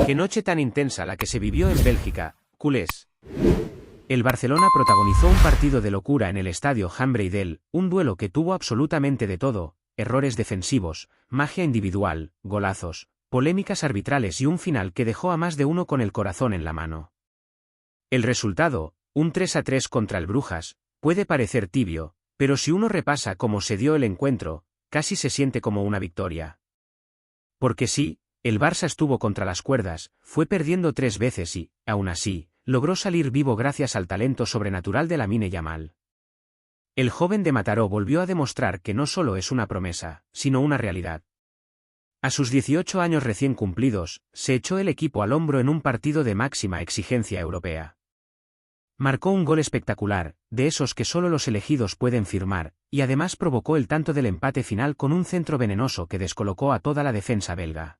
Qué noche tan intensa la que se vivió en Bélgica, culés. El Barcelona protagonizó un partido de locura en el estadio Jan Breydel, un duelo que tuvo absolutamente de todo: errores defensivos, magia individual, golazos, polémicas arbitrales y un final que dejó a más de uno con el corazón en la mano. El resultado, un 3-3 contra el Brujas, puede parecer tibio, pero si uno repasa cómo se dio el encuentro, casi se siente como una victoria. Porque sí, el Barça estuvo contra las cuerdas, fue perdiendo 3 veces y, aún así, logró salir vivo gracias al talento sobrenatural de Lamine Yamal. El joven de Mataró volvió a demostrar que no solo es una promesa, sino una realidad. A sus 18 años recién cumplidos, se echó el equipo al hombro en un partido de máxima exigencia europea. Marcó un gol espectacular, de esos que solo los elegidos pueden firmar, y además provocó el tanto del empate final con un centro venenoso que descolocó a toda la defensa belga.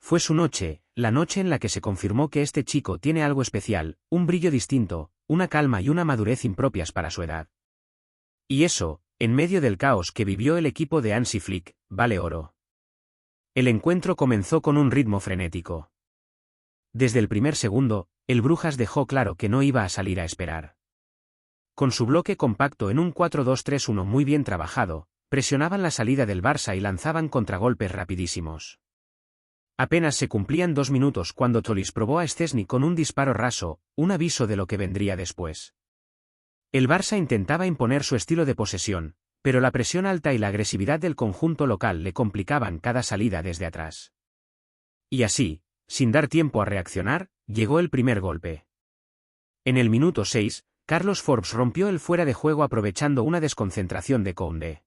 Fue su noche, la noche en la que se confirmó que este chico tiene algo especial, un brillo distinto, una calma y una madurez impropias para su edad. Y eso, en medio del caos que vivió el equipo de Hansi Flick, vale oro. El encuentro comenzó con un ritmo frenético. Desde el primer segundo, el Brujas dejó claro que no iba a salir a esperar. Con su bloque compacto en un 4-2-3-1 muy bien trabajado, presionaban la salida del Barça y lanzaban contragolpes rapidísimos. Apenas se cumplían 2 minutos cuando Tolisso probó a Szczęsny con un disparo raso, un aviso de lo que vendría después. El Barça intentaba imponer su estilo de posesión, pero la presión alta y la agresividad del conjunto local le complicaban cada salida desde atrás. Y así, sin dar tiempo a reaccionar, llegó el primer golpe. En el minuto 6, Carlos Forbes rompió el fuera de juego aprovechando una desconcentración de Koundé.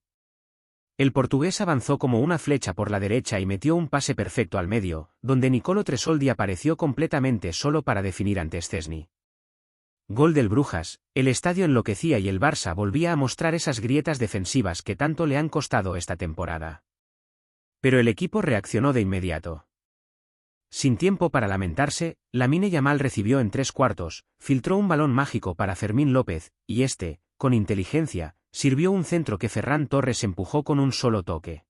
El portugués avanzó como una flecha por la derecha y metió un pase perfecto al medio, donde Nicolo Tresoldi apareció completamente solo para definir ante Szczęsny. Gol del Brujas, el estadio enloquecía y el Barça volvía a mostrar esas grietas defensivas que tanto le han costado esta temporada. Pero el equipo reaccionó de inmediato. Sin tiempo para lamentarse, Lamine Yamal recibió en 3/4, filtró un balón mágico para Fermín López, y este, con inteligencia, sirvió un centro que Ferran Torres empujó con un solo toque.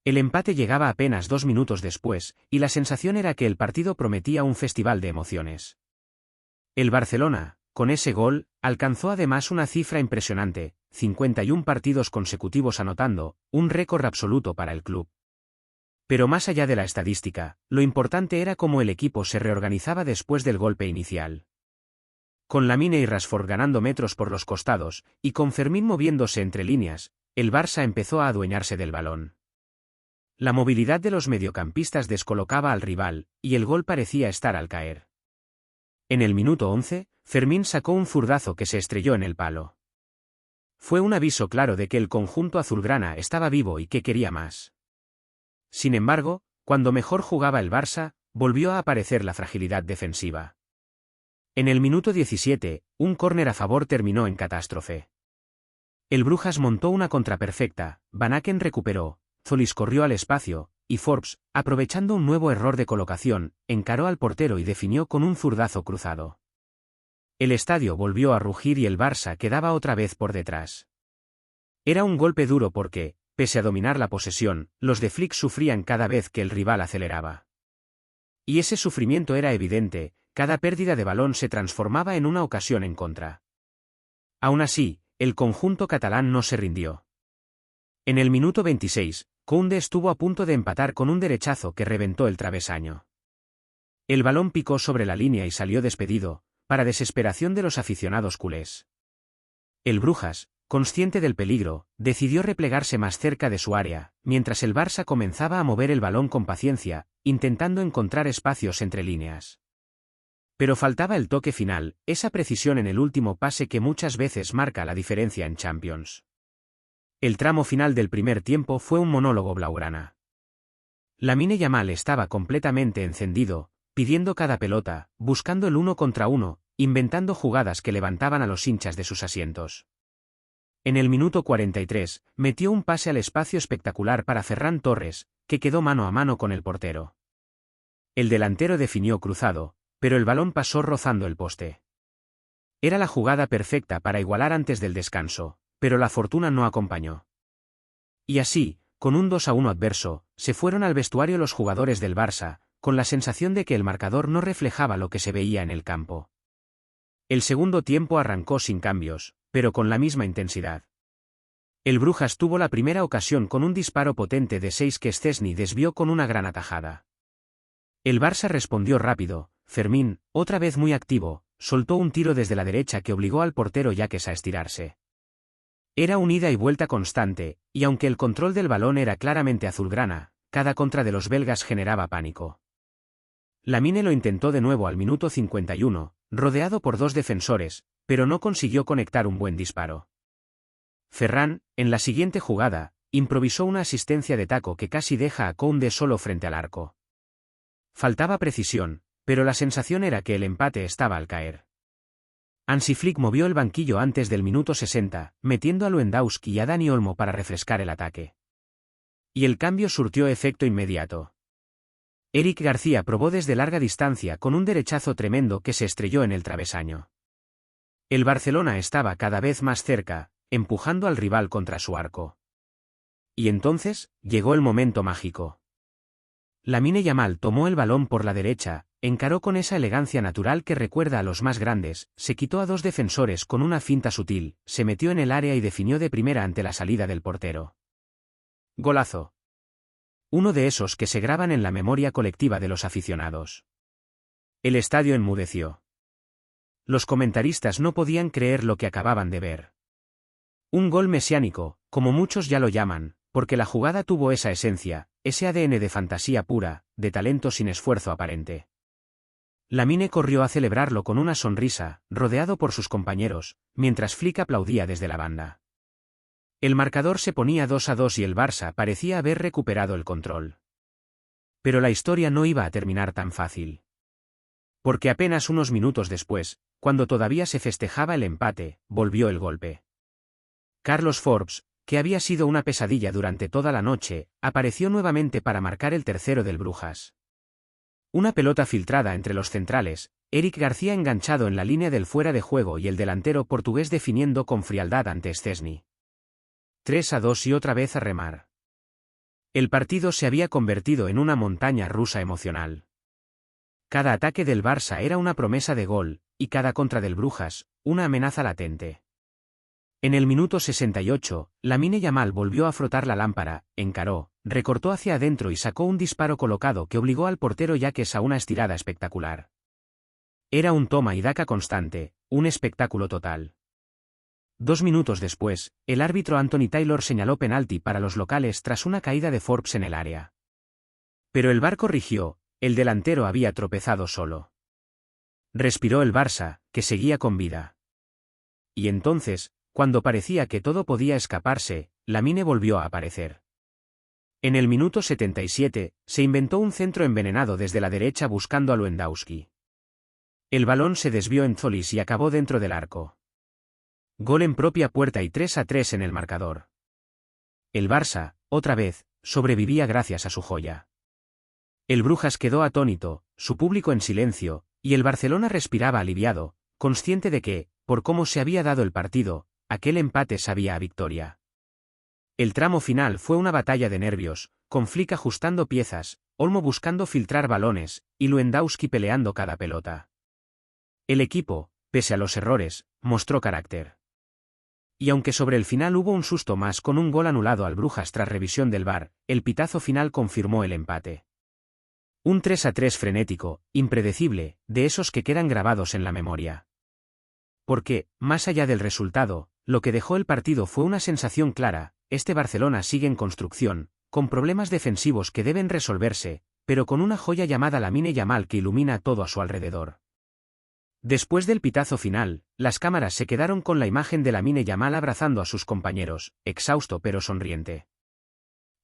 El empate llegaba apenas 2 minutos después, y la sensación era que el partido prometía un festival de emociones. El Barcelona, con ese gol, alcanzó además una cifra impresionante: 51 partidos consecutivos anotando, un récord absoluto para el club. Pero más allá de la estadística, lo importante era cómo el equipo se reorganizaba después del golpe inicial. Con Lamine y Rashford ganando metros por los costados, y con Fermín moviéndose entre líneas, el Barça empezó a adueñarse del balón. La movilidad de los mediocampistas descolocaba al rival, y el gol parecía estar al caer. En el minuto 11, Fermín sacó un zurdazo que se estrelló en el palo. Fue un aviso claro de que el conjunto azulgrana estaba vivo y que quería más. Sin embargo, cuando mejor jugaba el Barça, volvió a aparecer la fragilidad defensiva. En el minuto 17, un córner a favor terminó en catástrofe. El Brujas montó una contra perfecta, Van Aken recuperó, Zolis corrió al espacio, y Forbes, aprovechando un nuevo error de colocación, encaró al portero y definió con un zurdazo cruzado. El estadio volvió a rugir y el Barça quedaba otra vez por detrás. Era un golpe duro porque, pese a dominar la posesión, los de Flick sufrían cada vez que el rival aceleraba. Y ese sufrimiento era evidente, cada pérdida de balón se transformaba en una ocasión en contra. Aún así, el conjunto catalán no se rindió. En el minuto 26, Koundé estuvo a punto de empatar con un derechazo que reventó el travesaño. El balón picó sobre la línea y salió despedido, para desesperación de los aficionados culés. El Brujas, consciente del peligro, decidió replegarse más cerca de su área, mientras el Barça comenzaba a mover el balón con paciencia, intentando encontrar espacios entre líneas. Pero faltaba el toque final, esa precisión en el último pase que muchas veces marca la diferencia en Champions. El tramo final del primer tiempo fue un monólogo blaugrana. Lamine Yamal estaba completamente encendido, pidiendo cada pelota, buscando el 1 contra 1, inventando jugadas que levantaban a los hinchas de sus asientos. En el minuto 43, metió un pase al espacio espectacular para Ferran Torres, que quedó mano a mano con el portero. El delantero definió cruzado, pero el balón pasó rozando el poste. Era la jugada perfecta para igualar antes del descanso, pero la fortuna no acompañó. Y así, con un 2-1 adverso, se fueron al vestuario los jugadores del Barça, con la sensación de que el marcador no reflejaba lo que se veía en el campo. El segundo tiempo arrancó sin cambios, pero con la misma intensidad. El Brujas tuvo la primera ocasión con un disparo potente de 6 que Szczęsny desvió con una gran atajada. El Barça respondió rápido. Fermín, otra vez muy activo, soltó un tiro desde la derecha que obligó al portero Jaques a estirarse. Era un ida y vuelta constante, y aunque el control del balón era claramente azulgrana, cada contra de los belgas generaba pánico. Lamine lo intentó de nuevo al minuto 51, rodeado por 2 defensores, pero no consiguió conectar un buen disparo. Ferran, en la siguiente jugada, improvisó una asistencia de taco que casi deja a Koundé solo frente al arco. Faltaba precisión, pero la sensación era que el empate estaba al caer. Hansi Flick movió el banquillo antes del minuto 60, metiendo a Lewandowski y a Dani Olmo para refrescar el ataque. Y el cambio surtió efecto inmediato. Eric García probó desde larga distancia con un derechazo tremendo que se estrelló en el travesaño. El Barcelona estaba cada vez más cerca, empujando al rival contra su arco. Y entonces, llegó el momento mágico. Lamine Yamal tomó el balón por la derecha, encaró con esa elegancia natural que recuerda a los más grandes, se quitó a 2 defensores con una finta sutil, se metió en el área y definió de primera ante la salida del portero. Golazo. Uno de esos que se graban en la memoria colectiva de los aficionados. El estadio enmudeció. Los comentaristas no podían creer lo que acababan de ver. Un gol mesiánico, como muchos ya lo llaman, porque la jugada tuvo esa esencia, ese ADN de fantasía pura, de talento sin esfuerzo aparente. Lamine corrió a celebrarlo con una sonrisa, rodeado por sus compañeros, mientras Flick aplaudía desde la banda. El marcador se ponía 2-2 y el Barça parecía haber recuperado el control. Pero la historia no iba a terminar tan fácil. Porque apenas unos minutos después, cuando todavía se festejaba el empate, volvió el golpe. Carlos Forbes, que había sido una pesadilla durante toda la noche, apareció nuevamente para marcar el tercero del Brujas. Una pelota filtrada entre los centrales, Eric García enganchado en la línea del fuera de juego y el delantero portugués definiendo con frialdad ante Szczęsny. 3-2 y otra vez a remar. El partido se había convertido en una montaña rusa emocional. Cada ataque del Barça era una promesa de gol, y cada contra del Brujas, una amenaza latente. En el minuto 68, Lamine Yamal volvió a frotar la lámpara, encaró, recortó hacia adentro y sacó un disparo colocado que obligó al portero Jaques a una estirada espectacular. Era un toma y daca constante, un espectáculo total. 2 minutos después, el árbitro Anthony Taylor señaló penalti para los locales tras una caída de Forbes en el área. Pero el VAR corrigió, el delantero había tropezado solo. Respiró el Barça, que seguía con vida. Y entonces, cuando parecía que todo podía escaparse, Lamine volvió a aparecer. En el minuto 77, se inventó un centro envenenado desde la derecha buscando a Lewandowski. El balón se desvió en Zolis y acabó dentro del arco. Gol en propia puerta y 3-3 en el marcador. El Barça, otra vez, sobrevivía gracias a su joya. El Brujas quedó atónito, su público en silencio, y el Barcelona respiraba aliviado, consciente de que, por cómo se había dado el partido, aquel empate sabía a victoria. El tramo final fue una batalla de nervios, con Flick ajustando piezas, Olmo buscando filtrar balones, y Lewandowski peleando cada pelota. El equipo, pese a los errores, mostró carácter. Y aunque sobre el final hubo un susto más con un gol anulado al Brujas tras revisión del VAR, el pitazo final confirmó el empate. Un 3-3 frenético, impredecible, de esos que quedan grabados en la memoria. Porque, más allá del resultado, lo que dejó el partido fue una sensación clara: este Barcelona sigue en construcción, con problemas defensivos que deben resolverse, pero con una joya llamada Lamine Yamal que ilumina todo a su alrededor. Después del pitazo final, las cámaras se quedaron con la imagen de Lamine Yamal abrazando a sus compañeros, exhausto pero sonriente.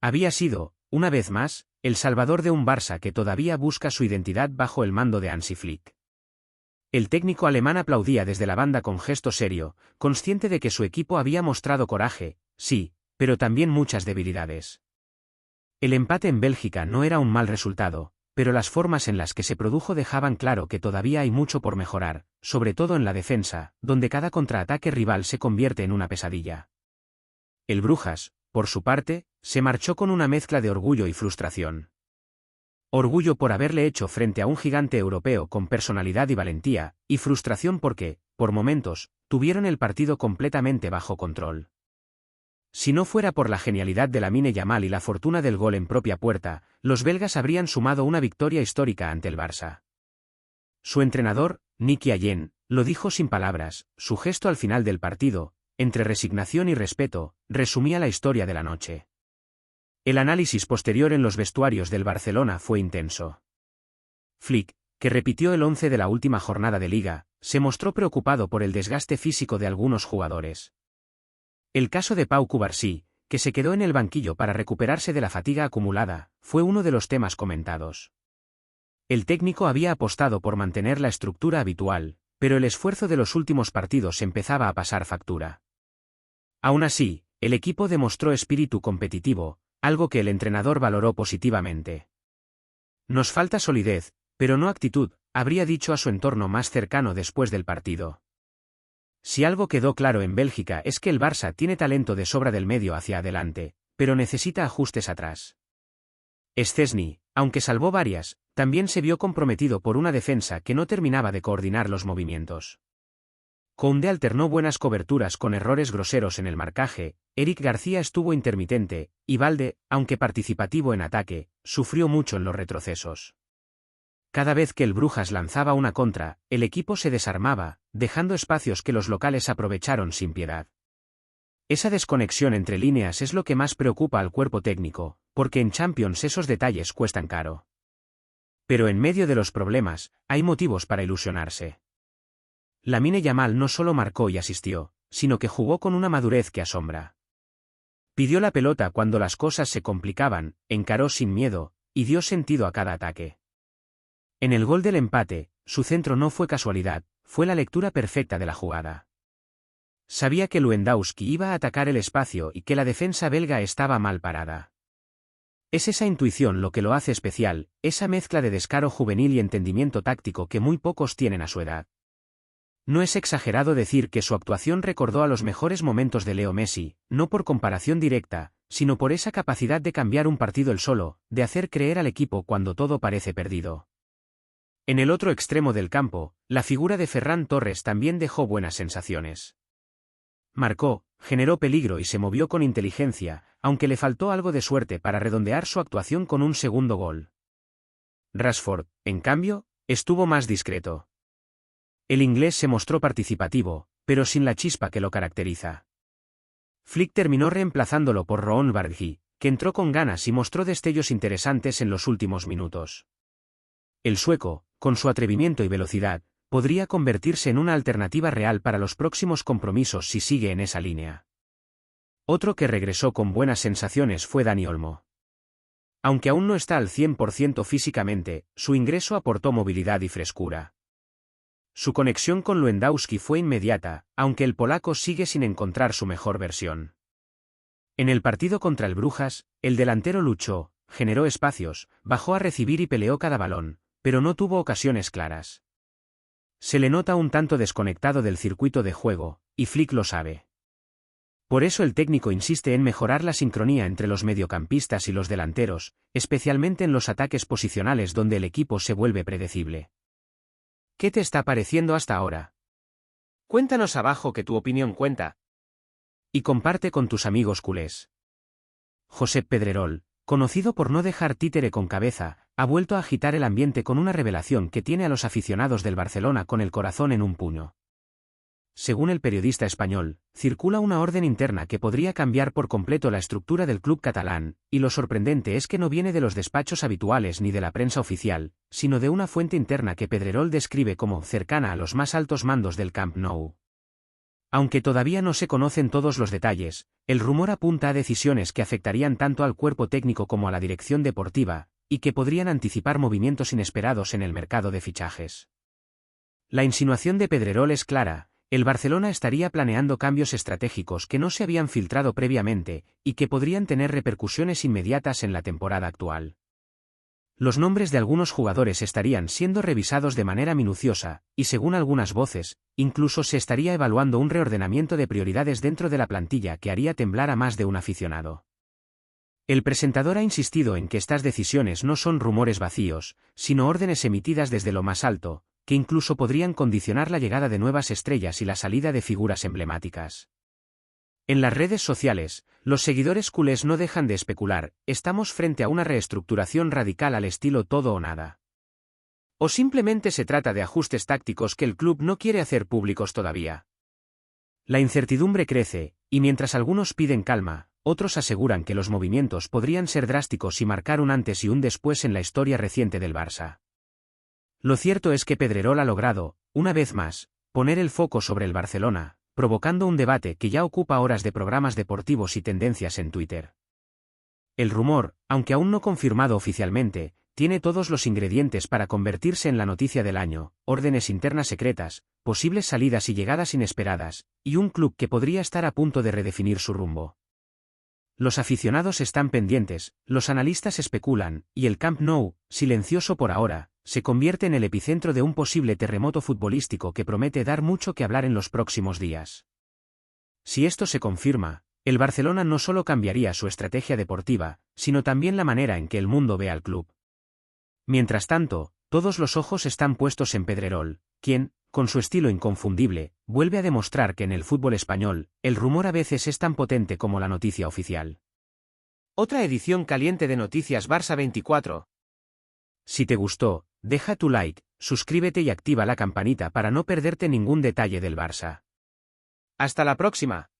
Había sido, una vez más, el salvador de un Barça que todavía busca su identidad bajo el mando de Hansi Flick. El técnico alemán aplaudía desde la banda con gesto serio, consciente de que su equipo había mostrado coraje, sí, pero también muchas debilidades. El empate en Bélgica no era un mal resultado, pero las formas en las que se produjo dejaban claro que todavía hay mucho por mejorar, sobre todo en la defensa, donde cada contraataque rival se convierte en una pesadilla. El Brujas, por su parte, se marchó con una mezcla de orgullo y frustración. Orgullo por haberle hecho frente a un gigante europeo con personalidad y valentía, y frustración porque, por momentos, tuvieron el partido completamente bajo control. Si no fuera por la genialidad de Lamine Yamal y la fortuna del gol en propia puerta, los belgas habrían sumado una victoria histórica ante el Barça. Su entrenador, Nicky Allen, lo dijo sin palabras, su gesto al final del partido, entre resignación y respeto, resumía la historia de la noche. El análisis posterior en los vestuarios del Barcelona fue intenso. Flick, que repitió el 11 de la última jornada de liga, se mostró preocupado por el desgaste físico de algunos jugadores. El caso de Pau Cubarsí, que se quedó en el banquillo para recuperarse de la fatiga acumulada, fue uno de los temas comentados. El técnico había apostado por mantener la estructura habitual, pero el esfuerzo de los últimos partidos empezaba a pasar factura. Aún así, el equipo demostró espíritu competitivo, algo que el entrenador valoró positivamente. Nos falta solidez, pero no actitud, habría dicho a su entorno más cercano después del partido. Si algo quedó claro en Bélgica es que el Barça tiene talento de sobra del medio hacia adelante, pero necesita ajustes atrás. Szczęsny, aunque salvó varias, también se vio comprometido por una defensa que no terminaba de coordinar los movimientos. Koundé alternó buenas coberturas con errores groseros en el marcaje, Eric García estuvo intermitente, y Balde, aunque participativo en ataque, sufrió mucho en los retrocesos. Cada vez que el Brujas lanzaba una contra, el equipo se desarmaba, dejando espacios que los locales aprovecharon sin piedad. Esa desconexión entre líneas es lo que más preocupa al cuerpo técnico, porque en Champions esos detalles cuestan caro. Pero en medio de los problemas, hay motivos para ilusionarse. Lamine Yamal no solo marcó y asistió, sino que jugó con una madurez que asombra. Pidió la pelota cuando las cosas se complicaban, encaró sin miedo, y dio sentido a cada ataque. En el gol del empate, su centro no fue casualidad, fue la lectura perfecta de la jugada. Sabía que Lewandowski iba a atacar el espacio y que la defensa belga estaba mal parada. Es esa intuición lo que lo hace especial, esa mezcla de descaro juvenil y entendimiento táctico que muy pocos tienen a su edad. No es exagerado decir que su actuación recordó a los mejores momentos de Leo Messi, no por comparación directa, sino por esa capacidad de cambiar un partido él solo, de hacer creer al equipo cuando todo parece perdido. En el otro extremo del campo, la figura de Ferran Torres también dejó buenas sensaciones. Marcó, generó peligro y se movió con inteligencia, aunque le faltó algo de suerte para redondear su actuación con un segundo gol. Rashford, en cambio, estuvo más discreto. El inglés se mostró participativo, pero sin la chispa que lo caracteriza. Flick terminó reemplazándolo por Ron Barghi, que entró con ganas y mostró destellos interesantes en los últimos minutos. El sueco, con su atrevimiento y velocidad, podría convertirse en una alternativa real para los próximos compromisos si sigue en esa línea. Otro que regresó con buenas sensaciones fue Dani Olmo. Aunque aún no está al 100% físicamente, su ingreso aportó movilidad y frescura. Su conexión con Lewandowski fue inmediata, aunque el polaco sigue sin encontrar su mejor versión. En el partido contra el Brujas, el delantero luchó, generó espacios, bajó a recibir y peleó cada balón, pero no tuvo ocasiones claras. Se le nota un tanto desconectado del circuito de juego, y Flick lo sabe. Por eso el técnico insiste en mejorar la sincronía entre los mediocampistas y los delanteros, especialmente en los ataques posicionales donde el equipo se vuelve predecible. ¿Qué te está pareciendo hasta ahora? Cuéntanos abajo que tu opinión cuenta. Y comparte con tus amigos culés. Josep Pedrerol, conocido por no dejar títere con cabeza, ha vuelto a agitar el ambiente con una revelación que tiene a los aficionados del Barcelona con el corazón en un puño. Según el periodista español, circula una orden interna que podría cambiar por completo la estructura del club catalán, y lo sorprendente es que no viene de los despachos habituales ni de la prensa oficial, sino de una fuente interna que Pedrerol describe como cercana a los más altos mandos del Camp Nou. Aunque todavía no se conocen todos los detalles, el rumor apunta a decisiones que afectarían tanto al cuerpo técnico como a la dirección deportiva, y que podrían anticipar movimientos inesperados en el mercado de fichajes. La insinuación de Pedrerol es clara. El Barcelona estaría planeando cambios estratégicos que no se habían filtrado previamente, y que podrían tener repercusiones inmediatas en la temporada actual. Los nombres de algunos jugadores estarían siendo revisados de manera minuciosa, y según algunas voces, incluso se estaría evaluando un reordenamiento de prioridades dentro de la plantilla que haría temblar a más de un aficionado. El presentador ha insistido en que estas decisiones no son rumores vacíos, sino órdenes emitidas desde lo más alto, que incluso podrían condicionar la llegada de nuevas estrellas y la salida de figuras emblemáticas. En las redes sociales, los seguidores culés no dejan de especular: ¿estamos frente a una reestructuración radical al estilo todo o nada? ¿O simplemente se trata de ajustes tácticos que el club no quiere hacer públicos todavía? La incertidumbre crece, y mientras algunos piden calma, otros aseguran que los movimientos podrían ser drásticos y marcar un antes y un después en la historia reciente del Barça. Lo cierto es que Pedrerol ha logrado, una vez más, poner el foco sobre el Barcelona, provocando un debate que ya ocupa horas de programas deportivos y tendencias en Twitter. El rumor, aunque aún no confirmado oficialmente, tiene todos los ingredientes para convertirse en la noticia del año: órdenes internas secretas, posibles salidas y llegadas inesperadas, y un club que podría estar a punto de redefinir su rumbo. Los aficionados están pendientes, los analistas especulan, y el Camp Nou, silencioso por ahora, se convierte en el epicentro de un posible terremoto futbolístico que promete dar mucho que hablar en los próximos días. Si esto se confirma, el Barcelona no solo cambiaría su estrategia deportiva, sino también la manera en que el mundo ve al club. Mientras tanto, todos los ojos están puestos en Pedrerol, quien, con su estilo inconfundible, vuelve a demostrar que en el fútbol español, el rumor a veces es tan potente como la noticia oficial. Otra edición caliente de Noticias Barça 24. Si te gustó, deja tu like, suscríbete y activa la campanita para no perderte ningún detalle del Barça. ¡Hasta la próxima!